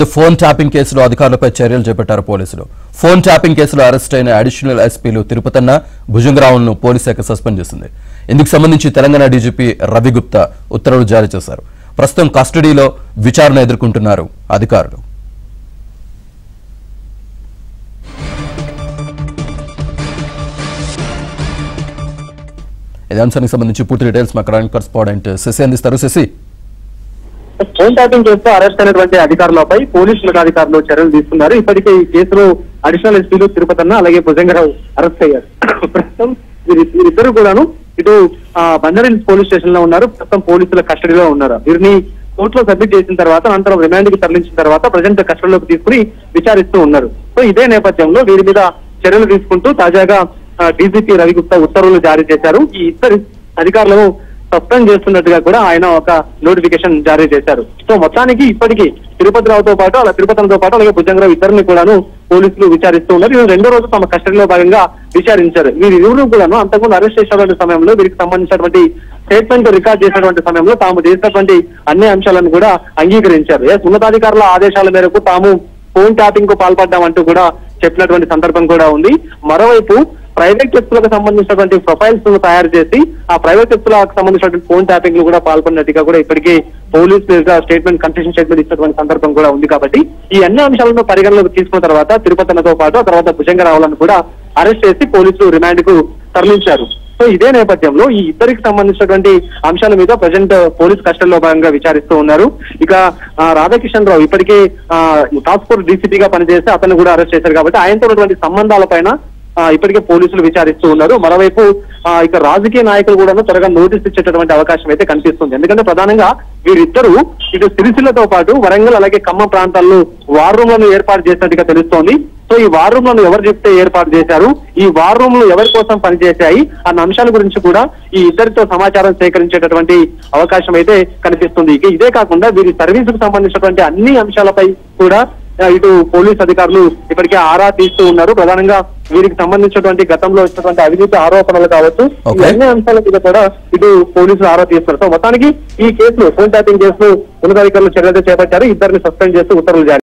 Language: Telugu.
ఫోన్ ట్యాపింగ్ కేసులో అధికారులపై చర్యలు చేపట్టారు పోలీసులు. ఫోన్ ట్యాపింగ్ కేసులో అరెస్ట్ అయిన అడిషనల్ ఎస్పీలు తిరుపతన్న, భుజంగరావులను పోలీస్ శాఖ సస్పెండ్ చేసింది. ఇందుకు సంబంధించి తెలంగాణ డీజీపీ రవి గుప్తా ఉత్తర్వులు జారీ చేశారు. ప్రస్తుతం కస్టడీలో విచారణ ఎదుర్కొంటున్నారు అధికారులు. ఇదే అంశానికి సంబంధించి పూర్తి డీటెయిల్స్ మా క్రైమ్ కరెస్పాండెంట్ శశి అందిస్తారు. శశి, ఫోన్ ట్యాపింగ్ చేస్తూ అరెస్ట్ అయినటువంటి అధికారులపై పోలీసు ఉన్నతాధికారులు చర్యలు తీసుకున్నారు. ఇప్పటికే ఈ కేసులో అడిషనల్ ఎస్పీలు తిరుపతన్న అలాగే భుజంగరావు అరెస్ట్ అయ్యారు. ప్రస్తుతం వీరిద్దరు కూడాను ఇటు బంజారాహిల్స్ పోలీస్ స్టేషన్ లో ఉన్నారు. ప్రస్తుతం పోలీసుల కస్టడీలో ఉన్నారు. వీరిని కోర్టులో సబ్మిట్ చేసిన తర్వాత అనంతరం రిమాండ్ కి తరలించిన తర్వాత ప్రజెంట్ కస్టడీలోకి తీసుకుని విచారిస్తూ ఉన్నారు. సో ఇదే నేపథ్యంలో వీరి మీద చర్యలు తీసుకుంటూ తాజాగా డీజీపీ రవి గుప్తా ఉత్తర్వులు జారీ చేశారు. ఈ ఇద్దరు అధికారులను సస్పెండ్ చేస్తున్నట్టుగా కూడా ఆయన ఒక నోటిఫికేషన్ జారీ చేశారు. సో మొత్తానికి ఇప్పటికీ తిరుపతిరావుతో పాటు అలాగే భుజంగరావు ఇద్దరిని కూడాను పోలీసులు విచారిస్తూ ఉన్నారు. వీరు రెండో రోజు తమ కస్టడీలో భాగంగా విచారించారు. వీరిరువురు కూడాను అంతకుముందు అరెస్ట్ చేసినటువంటి సమయంలో వీరికి సంబంధించినటువంటి స్టేట్మెంట్ రికార్డ్ చేసినటువంటి సమయంలో తాము చేసినటువంటి అన్ని అంశాలను కూడా అంగీకరించారు. ఉన్నతాధికారుల ఆదేశాల మేరకు తాము ఫోన్ ట్యాపింగ్ కు పాల్పడ్డామంటూ కూడా చెప్పినటువంటి సందర్భం కూడా ఉంది. మరోవైపు ప్రైవేట్ వ్యక్తులకు సంబంధించినటువంటి ప్రొఫైల్స్ ను తయారు చేసి ఆ ప్రైవేట్ వ్యక్తులకు సంబంధించినటువంటి ఫోన్ ట్యాపింగ్ లు కూడా పాల్పడినట్టుగా కూడా ఇప్పటికే పోలీసులుగా స్టేట్మెంట్ కన్ఫెషన్ స్టేట్మెంట్ ఇచ్చినటువంటి సందర్భం కూడా ఉంది. కాబట్టి ఈ అన్ని అంశాలను పరిగణలోకి తీసుకున్న తర్వాత తిరుపతన్నతో పాటు ఆ తర్వాత భుజంగరావులను కూడా అరెస్ట్ చేసి పోలీసులు రిమాండ్ కు తరలించారు. సో ఇదే నేపథ్యంలో ఈ ఇద్దరికి సంబంధించినటువంటి అంశాల మీద ప్రజెంట్ పోలీస్ కస్టడీలో భాగంగా విచారిస్తూ ఉన్నారు. ఇక రాధాకిషన్ రావు ఇప్పటికే టాస్క్ ఫోర్స్ డీసీపీగా పనిచేస్తే అతన్ని కూడా అరెస్ట్ చేశారు. కాబట్టి ఆయనతో ఉన్నటువంటి సంబంధాలపైన ఇప్పటికే పోలీసులు విచారిస్తూ ఉన్నారు. మరోవైపు ఇక రాజకీయ నాయకులు కూడా త్వరగా నోటీస్ ఇచ్చేటటువంటి అవకాశం అయితే కనిపిస్తుంది. ఎందుకంటే ప్రధానంగా వీరిద్దరూ ఇటు సిరిసిల్లతో పాటు వరంగల్ అలాగే ఖమ్మం ప్రాంతాల్లో వార్ రూమ్లను ఏర్పాటు చేసినట్టుగా తెలుస్తోంది. సో ఈ వార్ రూమ్లను ఎవరు చెప్తే ఏర్పాటు చేశారు, ఈ వార్ రూమ్లు ఎవరి కోసం పనిచేశాయి అన్న అంశాల గురించి కూడా ఈ ఇద్దరితో సమాచారం సేకరించేటటువంటి అవకాశం అయితే కనిపిస్తుంది. ఇదే కాకుండా వీరి సర్వీసుకు సంబంధించినటువంటి అన్ని అంశాలపై కూడా ఇటు పోలీస్ అధికారులు ఇప్పటికే ఆరా తీస్తూ ఉన్నారు. ప్రధానంగా వీరికి సంబంధించినటువంటి గతంలో వచ్చినటువంటి అవినీతి ఆరోపణలు కావచ్చు, ఈ అన్ని అంశాల మీద కూడా ఇటు పోలీసులు ఆరా తీస్తున్నారు. సో మొత్తానికి ఈ కేసులో ఫోన్ ట్యాపింగ్ కేసులో ఉన్నతాధికారులు చర్యలు చేపట్టారు. ఇద్దరిని సస్పెండ్ చేస్తూ ఉత్తర్వులు జారీ